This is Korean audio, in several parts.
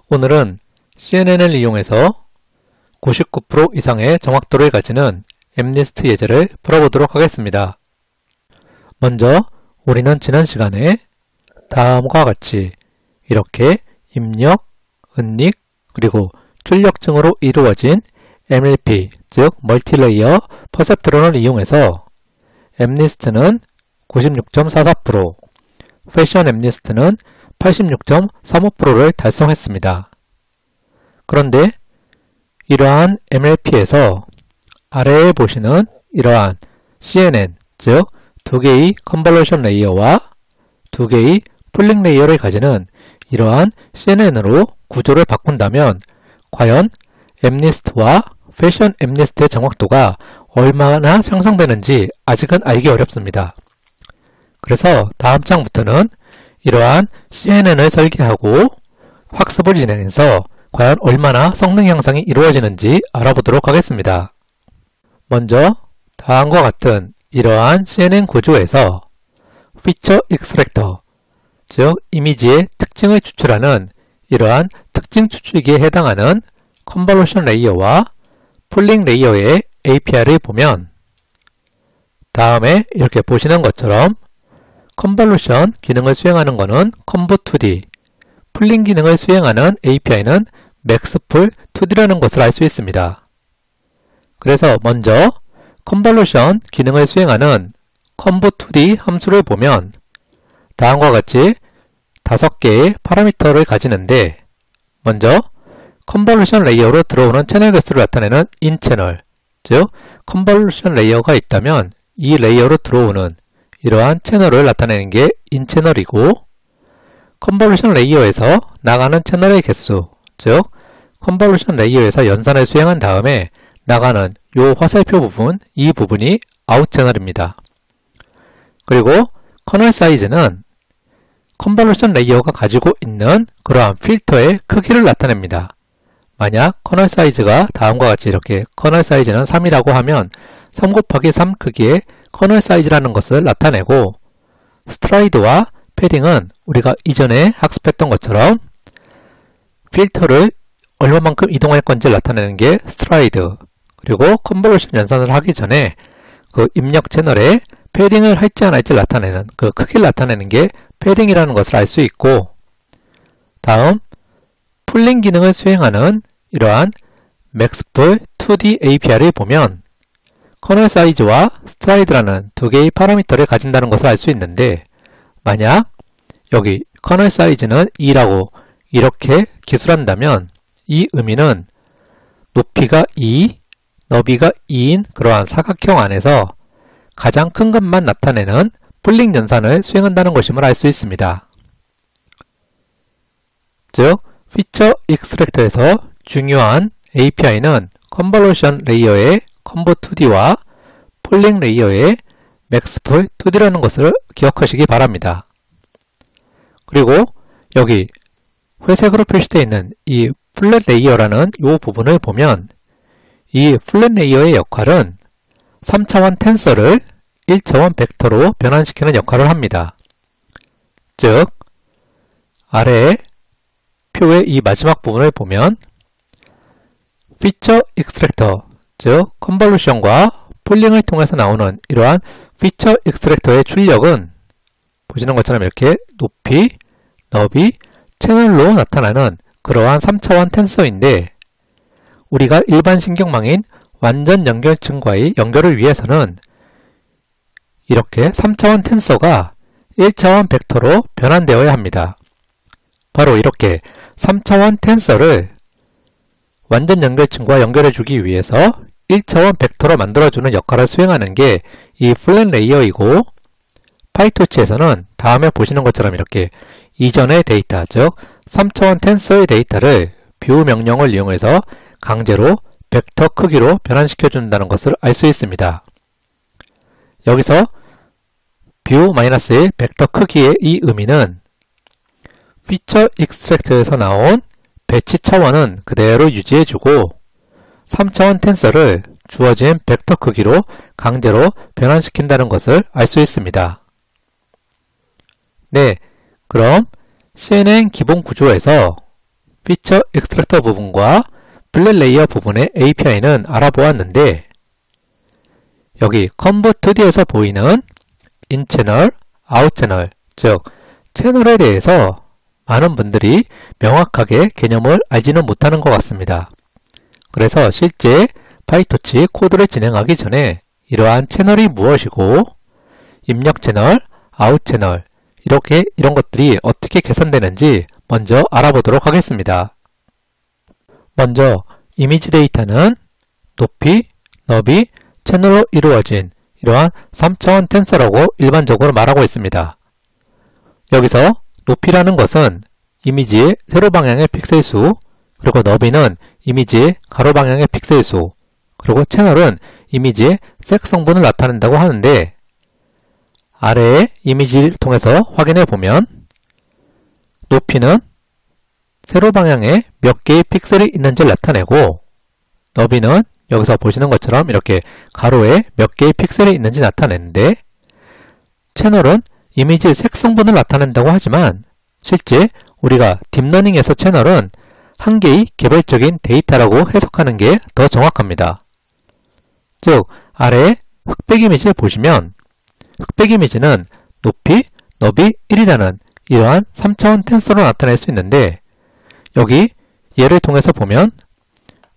오늘은 CNN을 이용해서 99% 이상의 정확도를 가지는 MNIST 예제를 풀어보도록 하겠습니다. 먼저 우리는 지난 시간에 다음과 같이 이렇게 입력, 은닉, 그리고 출력증으로 이루어진 MLP, 즉 멀티레이어 퍼셉트론을 이용해서 MNIST는 96.44%, 패션 MNIST는 86.35%를 달성했습니다. 그런데 이러한 MLP에서 아래에 보시는 이러한 CNN, 즉 두 개의 컨볼루션 레이어와 두 개의 풀링 레이어를 가지는 이러한 CNN으로 구조를 바꾼다면 과연 MNIST와 패션 MNIST의 정확도가 얼마나 향상되는지 아직은 알기 어렵습니다. 그래서 다음 장부터는 이러한 CNN을 설계하고 학습을 진행해서 과연 얼마나 성능 향상이 이루어지는지 알아보도록 하겠습니다. 먼저 다음과 같은 이러한 CNN 구조에서 피처 익스트랙터, 즉 이미지의 특징을 추출하는 이러한 특징 추출기에 해당하는 컨볼루션 레이어와 풀링 레이어의 API를 보면 다음에 이렇게 보시는 것처럼 컨볼루션 기능을 수행하는 것은 컴보2D, 풀링 기능을 수행하는 API는 maxful2D라는 것을 알 수 있습니다. 그래서 먼저 컨볼루션 기능을 수행하는 컴보2D 함수를 보면 다음과 같이 5개의 파라미터를 가지는데 먼저 컨볼루션 레이어로 들어오는 채널 개수를 나타내는 인채널, 즉 컨볼루션 레이어가 있다면 이 레이어로 들어오는 이러한 채널을 나타내는 게 인채널이고 컨볼루션 레이어에서 나가는 채널의 개수, 즉 컨볼루션 레이어에서 연산을 수행한 다음에 나가는 요 화살표 부분, 이 부분이 아웃 채널입니다. 그리고 커널 사이즈는 컨볼루션 레이어가 가지고 있는 그러한 필터의 크기를 나타냅니다. 만약 커널 사이즈가 다음과 같이 이렇게 커널 사이즈는 3이라고 하면 3 곱하기 3 크기의 커널 사이즈라는 것을 나타내고 스트라이드와 패딩은 우리가 이전에 학습했던 것처럼 필터를 얼마만큼 이동할 건지 나타내는 게 스트라이드, 그리고 컨볼루션 연산을 하기 전에 그 입력 채널에 패딩을 할지 안 할지 나타내는 그 크기를 나타내는 게 패딩이라는 것을 알 수 있고 다음 풀링 기능을 수행하는 이러한 maxful2D API를 보면 커널 사이즈와 스트라이드라는 두 개의 파라미터를 가진다는 것을 알 수 있는데 만약 여기 커널 사이즈는 2라고 이렇게 기술한다면 이 의미는 높이가 2, 너비가 2인 그러한 사각형 안에서 가장 큰 것만 나타내는 풀링 연산을 수행한다는 것임을 알 수 있습니다. 즉, 피처 익스트랙터에서 중요한 API는 컨볼루션 레이어의 컴보2D와 풀링 레이어의 maxful2D라는 것을 기억하시기 바랍니다. 그리고 여기 회색으로 표시되어 있는 이 플랫 레이어라는 이 부분을 보면 이 플랫 레이어의 역할은 3차원 텐서를 1차원 벡터로 변환시키는 역할을 합니다. 즉, 아래에 표의 이 마지막 부분을 보면 피처 익스트랙터, 즉 컨볼루션과 풀링을 통해서 나오는 이러한 피처 익스트랙터의 출력은 보시는 것처럼 이렇게 높이, 너비, 채널로 나타나는 그러한 3차원 텐서인데 우리가 일반 신경망인 완전 연결층과의 연결을 위해서는 이렇게 3차원 텐서가 1차원 벡터로 변환되어야 합니다. 바로 이렇게 3차원 텐서를 완전 연결층과 연결해주기 위해서 1차원 벡터로 만들어주는 역할을 수행하는 게 이 플랫 레이어이고 파이토치에서는 다음에 보시는 것처럼 이렇게 이전의 데이터, 즉 3차원 텐서의 데이터를 뷰 명령을 이용해서 강제로 벡터 크기로 변환시켜 준다는 것을 알 수 있습니다. 여기서 뷰-1 벡터 크기의 이 의미는 피처 익스트랙트에서 나온 배치 차원은 그대로 유지해주고 3차원 텐서를 주어진 벡터 크기로 강제로 변환시킨다는 것을 알 수 있습니다. 네, 그럼 CNN 기본 구조에서 피처 익스트랙터 부분과 블랙 레이어 부분의 API는 알아보았는데, 여기 컨버트2D에서 보이는 인 채널, 아웃 채널, 즉 채널에 대해서 많은 분들이 명확하게 개념을 알지는 못하는 것 같습니다. 그래서 실제 파이토치 코드를 진행하기 전에 이러한 채널이 무엇이고 입력 채널, 아웃 채널 이런 것들이 어떻게 계산되는지 먼저 알아보도록 하겠습니다. 먼저 이미지 데이터는 높이, 너비, 채널로 이루어진 이러한 3차원 텐서라고 일반적으로 말하고 있습니다. 여기서 높이라는 것은 이미지의 세로 방향의 픽셀 수, 그리고 너비는 이미지의 가로 방향의 픽셀 수, 그리고 채널은 이미지의 색 성분을 나타낸다고 하는데, 아래의 이미지를 통해서 확인해 보면 높이는 세로 방향에 몇 개의 픽셀이 있는지를 나타내고, 너비는 여기서 보시는 것처럼 이렇게 가로에 몇 개의 픽셀이 있는지 나타내는데, 채널은 이미지의 색 성분을 나타낸다고 하지만 실제 우리가 딥러닝에서 채널은 한 개의 개별적인 데이터라고 해석하는 게 더 정확합니다. 즉, 아래에 흑백 이미지를 보시면 흑백 이미지는 높이, 너비 1이라는 이러한 3차원 텐서로 나타낼 수 있는데, 여기 예를 통해서 보면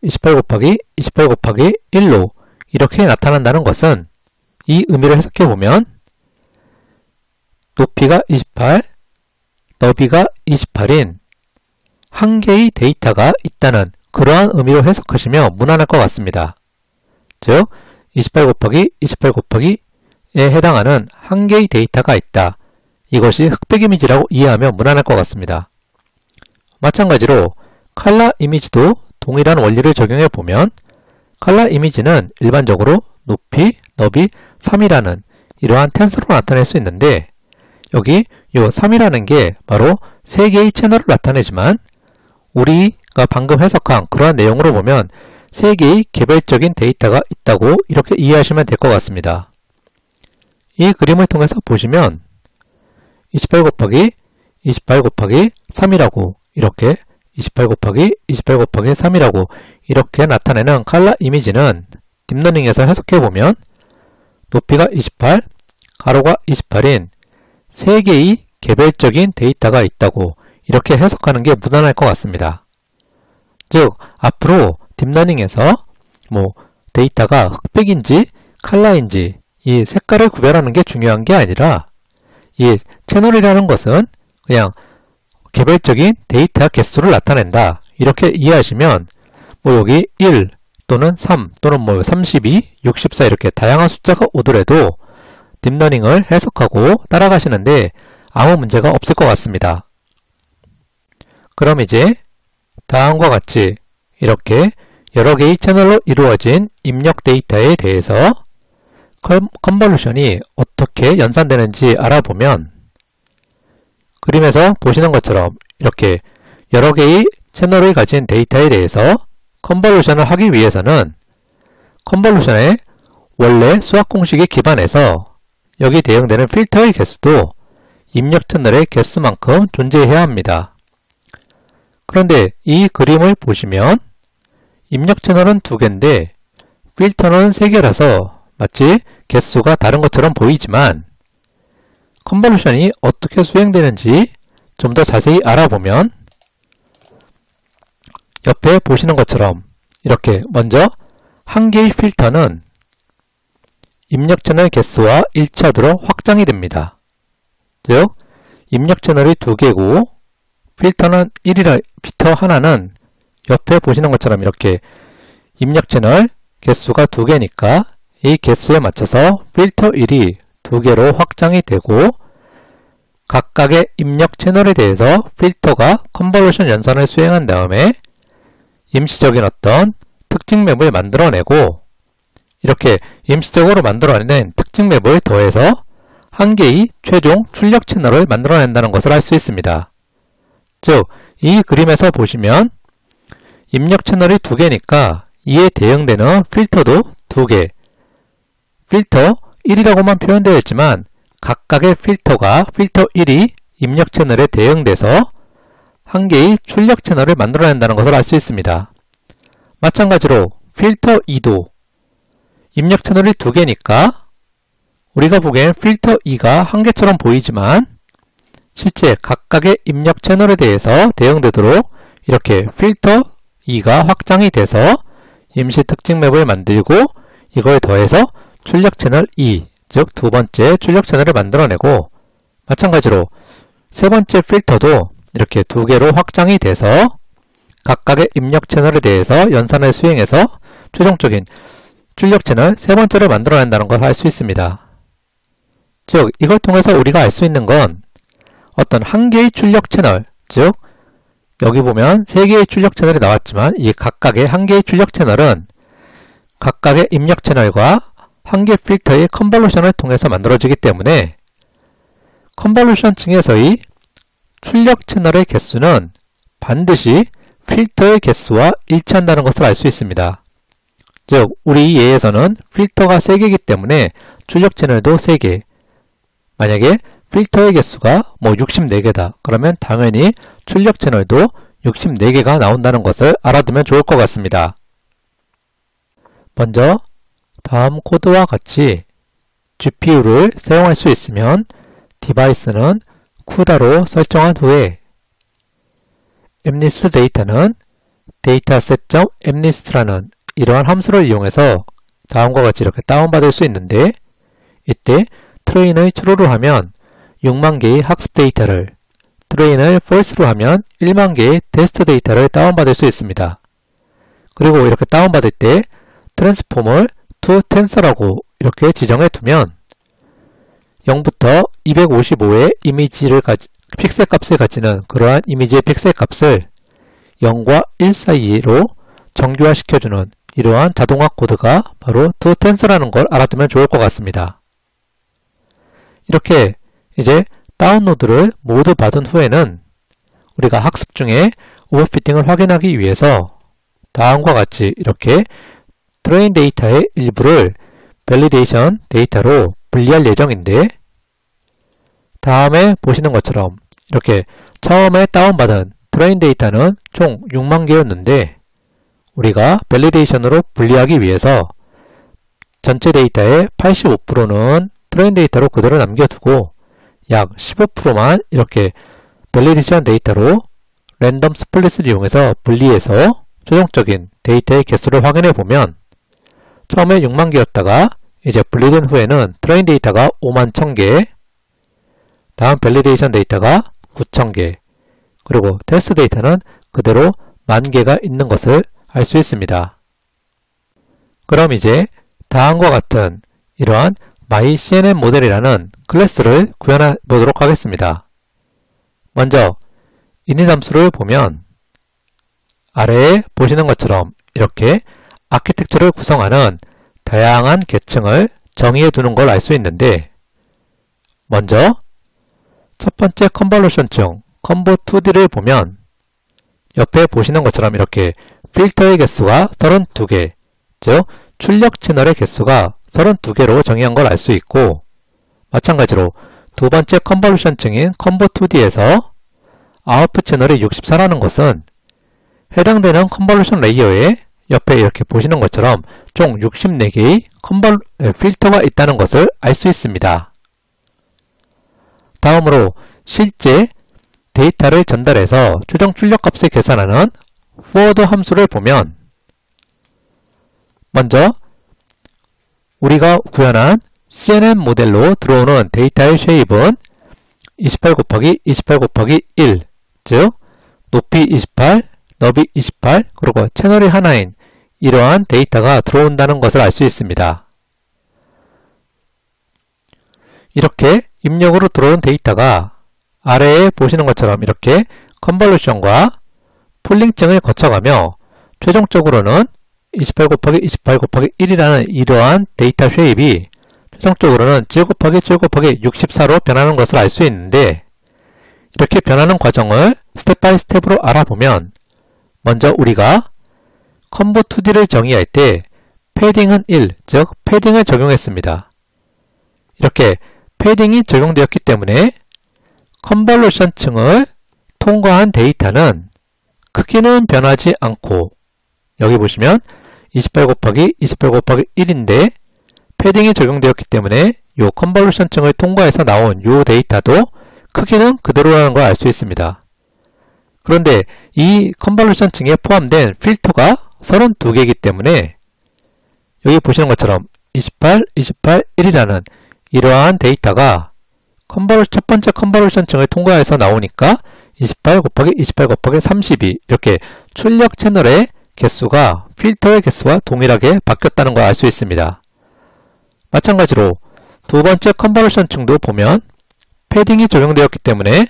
28 곱하기 28 곱하기 1로 이렇게 나타난다는 것은 이 의미를 해석해 보면 높이가 28, 너비가 28인 한 개의 데이터가 있다는 그러한 의미로 해석하시면 무난할 것 같습니다. 즉, 28 곱하기 28 곱하기에 해당하는 한 개의 데이터가 있다. 이것이 흑백 이미지라고 이해하면 무난할 것 같습니다. 마찬가지로 컬러 이미지도 동일한 원리를 적용해 보면 컬러 이미지는 일반적으로 높이, 너비 3이라는 이러한 텐서로 나타낼 수 있는데, 여기 이 3이라는 게 바로 3개의 채널을 나타내지만 우리가 방금 해석한 그러한 내용으로 보면 3개의 개별적인 데이터가 있다고 이렇게 이해하시면 될 것 같습니다. 이 그림을 통해서 보시면 28 곱하기 28 곱하기 3이라고 이렇게 28 곱하기 28 곱하기 3이라고 이렇게 나타내는 컬러 이미지는 딥러닝에서 해석해보면 높이가 28, 가로가 28인 3개의 개별적인 데이터가 있다고 이렇게 해석하는 게 무난할 것 같습니다. 즉, 앞으로 딥러닝에서 데이터가 흑백인지 컬러인지 이 색깔을 구별하는 게 중요한 게 아니라 이 채널이라는 것은 그냥 개별적인 데이터 개수를 나타낸다. 이렇게 이해하시면 여기 1 또는 3 또는 32, 64 이렇게 다양한 숫자가 오더라도 딥러닝을 해석하고 따라가시는데 아무 문제가 없을 것 같습니다. 그럼 이제 다음과 같이 이렇게 여러 개의 채널로 이루어진 입력 데이터에 대해서 컨볼루션이 어떻게 연산되는지 알아보면, 그림에서 보시는 것처럼 이렇게 여러 개의 채널을 가진 데이터에 대해서 컨볼루션을 하기 위해서는 컨볼루션의 원래 수학 공식에 기반해서 여기 대응되는 필터의 개수도 입력 채널의 개수만큼 존재해야 합니다. 그런데 이 그림을 보시면 입력 채널은 2개인데 필터는 3개라서 마치 개수가 다른 것처럼 보이지만 컨볼루션이 어떻게 수행되는지 좀 더 자세히 알아보면 옆에 보시는 것처럼 이렇게 먼저 한 개의 필터는 입력 채널 개수와 일치하도록 확장이 됩니다. 즉, 입력 채널이 2개고 필터는 1이라 필터 하나는 옆에 보시는 것처럼 이렇게 입력 채널 개수가 2개니까 이 개수에 맞춰서 필터 1이 2개로 확장이 되고 각각의 입력 채널에 대해서 필터가 컨볼루션 연산을 수행한 다음에 임시적인 어떤 특징 맵을 만들어내고 이렇게 임시적으로 만들어낸 특징 맵을 더해서 한 개의 최종 출력 채널을 만들어낸다는 것을 알 수 있습니다. 즉, 이 그림에서 보시면 입력 채널이 2개니까 이에 대응되는 필터도 2개, 필터 1이라고만 표현되어 있지만 각각의 필터가 필터 1이 입력 채널에 대응돼서 한 개의 출력 채널을 만들어낸다는 것을 알 수 있습니다. 마찬가지로 필터 2도 입력 채널이 2개니까 우리가 보기엔 필터 2가 한 개처럼 보이지만 실제 각각의 입력 채널에 대해서 대응되도록 이렇게 필터 2가 확장이 돼서 임시 특징 맵을 만들고 이걸 더해서 출력 채널 2, 즉 두 번째 출력 채널을 만들어내고 마찬가지로 세 번째 필터도 이렇게 2개로 확장이 돼서 각각의 입력 채널에 대해서 연산을 수행해서 최종적인 출력 채널 세 번째를 만들어낸다는 걸 알 수 있습니다. 즉 이걸 통해서 우리가 알 수 있는 건 어떤 한 개의 출력 채널, 즉 여기 보면 3개의 출력 채널이 나왔지만 이 각각의 한 개의 출력 채널은 각각의 입력 채널과 한 개 필터의 컨볼루션을 통해서 만들어지기 때문에 컨볼루션 층에서의 출력 채널의 개수는 반드시 필터의 개수와 일치한다는 것을 알 수 있습니다. 즉 우리 이 예에서는 필터가 3개이기 때문에 출력 채널도 3개. 만약에 필터의 개수가 64개다. 그러면 당연히 출력 채널도 64개가 나온다는 것을 알아두면 좋을 것 같습니다. 먼저 다음 코드와 같이 GPU를 사용할 수 있으면 디바이스는 CUDA로 설정한 후에 MNIST 데이터는 dataset.mnist라는 이러한 함수를 이용해서 다음과 같이 이렇게 다운받을 수 있는데 이때 트레인을 true로 하면 6만 개의 학습 데이터를 트레인을 false로 하면 1만 개의 테스트 데이터를 다운받을 수 있습니다. 그리고 이렇게 다운받을 때 트랜스폼을 to tensor라고 이렇게 지정해 두면 0부터 255의 픽셀 값을 가지는 그러한 이미지의 픽셀 값을 0과 1 사이로 정규화 시켜주는 이러한 자동화 코드가 바로 to tensor라는 걸 알아두면 좋을 것 같습니다. 이렇게 이제 다운로드를 모두 받은 후에는 우리가 학습 중에 오버피팅을 확인하기 위해서 다음과 같이 이렇게 트레인 데이터의 일부를 밸리데이션 데이터로 분리할 예정인데 다음에 보시는 것처럼 이렇게 처음에 다운받은 트레인 데이터는 총 6만 개였는데 우리가 밸리데이션으로 분리하기 위해서 전체 데이터의 85%는 트레인 데이터로 그대로 남겨두고 약 15%만 이렇게 밸리데이션 데이터로 랜덤 스플릿을 이용해서 분리해서 최종적인 데이터의 개수를 확인해 보면 처음에 6만 개였다가 이제 분리된 후에는 트레인 데이터가 5만 1000개, 다음 밸리데이션 데이터가 9000개, 그리고 테스트 데이터는 그대로 10,000개가 있는 것을 알 수 있습니다. 그럼 이제 다음과 같은 이러한 myCNN 모델이라는 클래스를 구현해 보도록 하겠습니다. 먼저 init 함수를 보면 아래에 보시는 것처럼 이렇게 아키텍처를 구성하는 다양한 계층을 정의해 두는 걸 알 수 있는데 먼저 첫 번째 컨볼루션층 convo2d를 보면 옆에 보시는 것처럼 이렇게 필터의 개수가 32개, 즉 출력 채널의 개수가 32개로 정의한 걸 알 수 있고 마찬가지로 두 번째 컨볼루션층인 convo2d에서 아웃풋 채널이 64라는 것은 해당되는 컨볼루션 레이어에 옆에 이렇게 보시는 것처럼 총 64개의 필터가 있다는 것을 알 수 있습니다. 다음으로 실제 데이터를 전달해서 최종 출력값을 계산하는 forward 함수를 보면 먼저 우리가 구현한 CNN 모델로 들어오는 데이터의 쉐입은 28 곱하기 28 곱하기 1, 즉 높이 28, 너비 28, 그리고 채널이 하나인 이러한 데이터가 들어온다는 것을 알 수 있습니다. 이렇게 입력으로 들어온 데이터가 아래에 보시는 것처럼 이렇게 컨볼루션과 폴링층을 거쳐가며 최종적으로는 28 곱하기 28 곱하기 1이라는 이러한 데이터 쉐입이 최종적으로는 7 곱하기 7 곱하기 64로 변하는 것을 알 수 있는데 이렇게 변하는 과정을 스텝 바이 스텝으로 알아보면 먼저 우리가 convo2d를 정의할 때 패딩은 1, 즉 패딩을 적용했습니다. 이렇게 패딩이 적용되었기 때문에 컨볼루션 층을 통과한 데이터는 크기는 변하지 않고 여기 보시면 28 곱하기 28 곱하기 1인데 패딩이 적용되었기 때문에 이 컨볼루션층을 통과해서 나온 이 데이터도 크기는 그대로라는 걸 알 수 있습니다. 그런데 이 컨볼루션층에 포함된 필터가 32개이기 때문에 여기 보시는 것처럼 28, 28, 1이라는 이러한 데이터가 첫 번째 컨볼루션층을 통과해서 나오니까 28 곱하기 28 곱하기 32 이렇게 출력 채널의 개수가 필터의 개수와 동일하게 바뀌었다는 걸 알 수 있습니다. 마찬가지로 두 번째 컨볼루션층도 보면 패딩이 적용되었기 때문에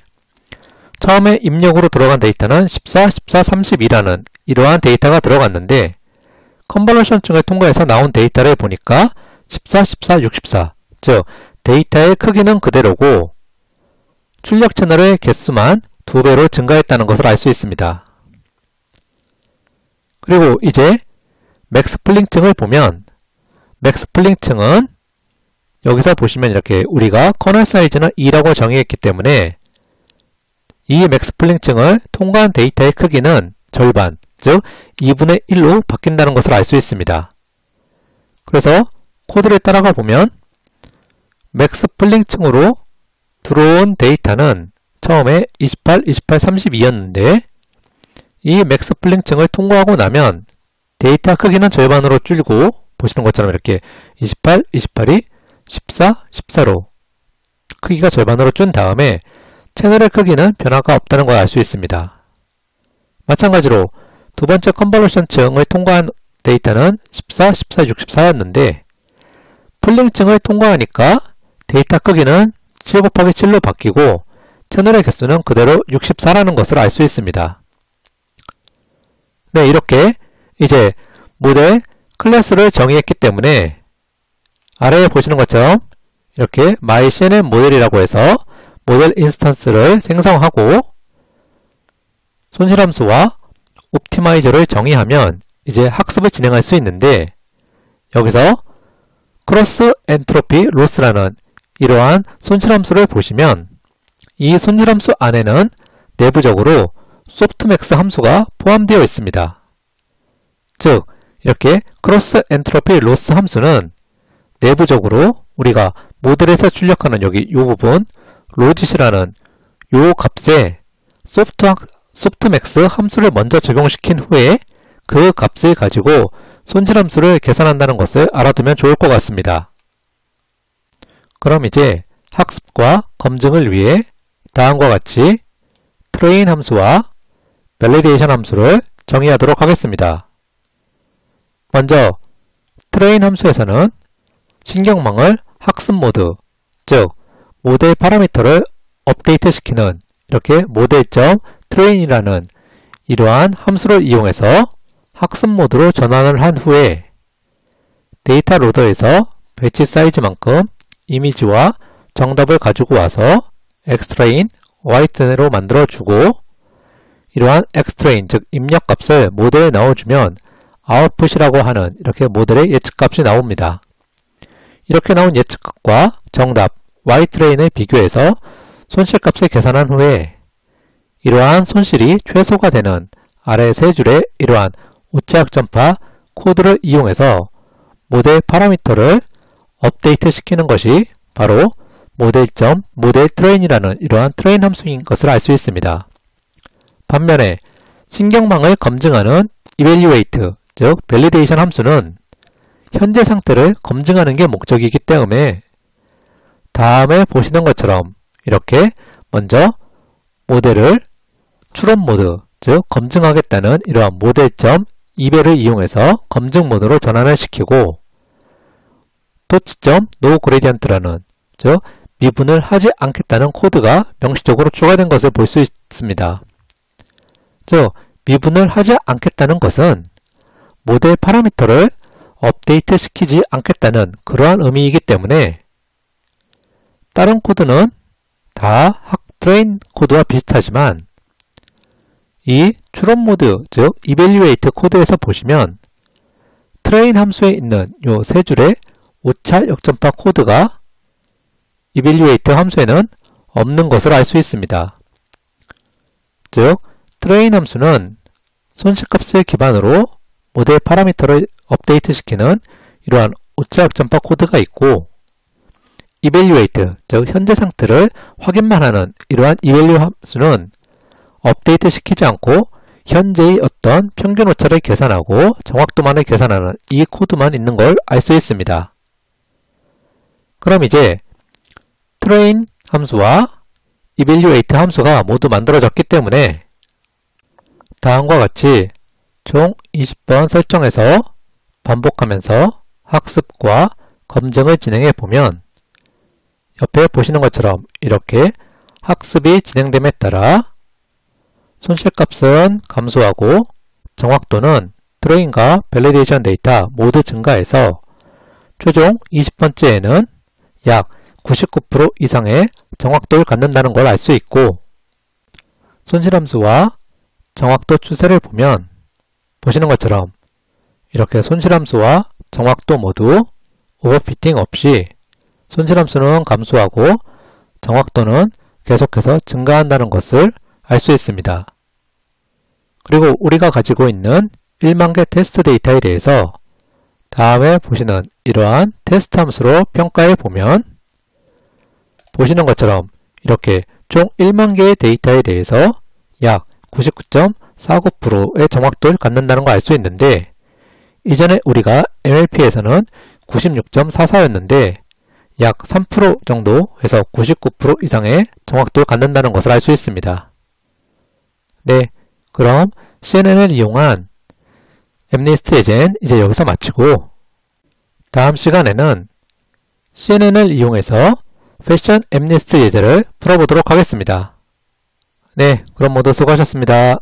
처음에 입력으로 들어간 데이터는 14, 14, 32라는 이러한 데이터가 들어갔는데 컨볼루션층을 통과해서 나온 데이터를 보니까 14, 14, 64 즉 데이터의 크기는 그대로고 출력 채널의 개수만 2배로 증가했다는 것을 알 수 있습니다. 그리고 이제 맥스플링층을 보면 맥스플링층은 여기서 보시면 이렇게 우리가 커널 사이즈는 2라고 정의했기 때문에 이 맥스플링층을 통과한 데이터의 크기는 절반, 즉 2분의 1로 바뀐다는 것을 알 수 있습니다. 그래서 코드를 따라가 보면 맥스플링층으로 들어온 데이터는 처음에 28, 28, 32였는데 이 맥스플링층을 통과하고 나면 데이터 크기는 절반으로 줄고 보시는 것처럼 이렇게 28, 28이 14, 14로 크기가 절반으로 준 다음에 채널의 크기는 변화가 없다는 걸 알 수 있습니다. 마찬가지로 두 번째 컨볼루션층을 통과한 데이터는 14, 14, 64였는데 플링층을 통과하니까 데이터 크기는 7 곱하기 7로 바뀌고 채널의 개수는 그대로 64라는 것을 알 수 있습니다. 네, 이렇게 이제 모델 클래스를 정의했기 때문에 아래에 보시는 것처럼 이렇게 myCNN 모델이라고 해서 모델 인스턴스를 생성하고 손실함수와 옵티마이저를 정의하면 이제 학습을 진행할 수 있는데 여기서 크로스 엔트로피 로스라는 이러한 손실함수를 보시면 이 손실함수 안에는 내부적으로 소프트맥스 함수가 포함되어 있습니다. 즉 이렇게 크로스 엔트로피 로스 함수는 내부적으로 우리가 모델에서 출력하는 여기 이 부분 로짓이라는 이 값에 소프트맥스 함수를 먼저 적용시킨 후에 그 값을 가지고 손실함수를 계산한다는 것을 알아두면 좋을 것 같습니다. 그럼 이제 학습과 검증을 위해 다음과 같이 트레인 함수와 밸리데이션 함수를 정의하도록 하겠습니다. 먼저 트레인 함수에서는 신경망을 학습 모드, 즉 모델 파라미터를 업데이트 시키는 이렇게 모델.train이라는 이러한 함수를 이용해서 학습 모드로 전환을 한 후에 데이터 로더에서 배치 사이즈만큼 이미지와 정답을 가지고 와서 xtrain, ytrain으로 만들어주고 이러한 xtrain, 즉 입력값을 모델에 넣어주면 아웃풋이라고 하는 이렇게 모델의 예측값이 나옵니다. 이렇게 나온 예측값과 정답 ytrain을 비교해서 손실값을 계산한 후에 이러한 손실이 최소가 되는 아래 세 줄의 이러한 우체학 전파 코드를 이용해서 모델 파라미터를 업데이트 시키는 것이 바로 모델.modeltrain이라는 이러한 트레인 함수인 것을 알 수 있습니다. 반면에 신경망을 검증하는 evaluate, 즉 validation 함수는 현재 상태를 검증하는 게 목적이기 때문에 다음에 보시는 것처럼 이렇게 먼저 모델을 추론 모드, 즉 검증하겠다는 이러한 모델.eval을 이용해서 검증 모드로 전환을 시키고 도치.noGradient라는 즉 미분을 하지 않겠다는 코드가 명시적으로 추가된 것을 볼 수 있습니다. 즉 미분을 하지 않겠다는 것은 모델 파라미터를 업데이트 시키지 않겠다는 그러한 의미이기 때문에 다른 코드는 다 트레인 코드와 비슷하지만 이 추론 모드, 즉 evaluate 코드에서 보시면 트레인 함수에 있는 요 세 줄의 오차 역전파 코드가 evaluate 함수에는 없는 것을 알 수 있습니다. 즉 train 함수는 손실값을 기반으로 모델 파라미터를 업데이트시키는 이러한 오차약 전파 코드가 있고, evaluate, 즉 현재 상태를 확인만 하는 이러한 evalue 함수는 업데이트 시키지 않고 현재의 어떤 평균 오차를 계산하고 정확도만을 계산하는 이 코드만 있는 걸 알 수 있습니다. 그럼 이제 train 함수와 evaluate 함수가 모두 만들어졌기 때문에 다음과 같이 총 20번 설정해서 반복하면서 학습과 검증을 진행해 보면 옆에 보시는 것처럼 이렇게 학습이 진행됨에 따라 손실값은 감소하고 정확도는 트레인과 밸리데이션 데이터 모두 증가해서 최종 20번째에는 약 99% 이상의 정확도를 갖는다는 걸 알 수 있고, 손실함수와 정확도 추세를 보면 보시는 것처럼 이렇게 손실함수와 정확도 모두 오버피팅 없이 손실함수는 감소하고 정확도는 계속해서 증가한다는 것을 알 수 있습니다. 그리고 우리가 가지고 있는 1만 개 테스트 데이터에 대해서 다음에 보시는 이러한 테스트 함수로 평가해 보면 보시는 것처럼 이렇게 총 1만 개의 데이터에 대해서 약 99.49%의 정확도를 갖는다는 걸 알 수 있는데, 이전에 우리가 MLP에서는 96.44였는데 약 3% 정도에서 99% 이상의 정확도를 갖는다는 것을 알 수 있습니다. 네, 그럼 CNN을 이용한 MNIST 예제는 이제 여기서 마치고, 다음 시간에는 CNN을 이용해서 패션 MNIST 예제를 풀어보도록 하겠습니다. 네, 그럼 모두 수고하셨습니다.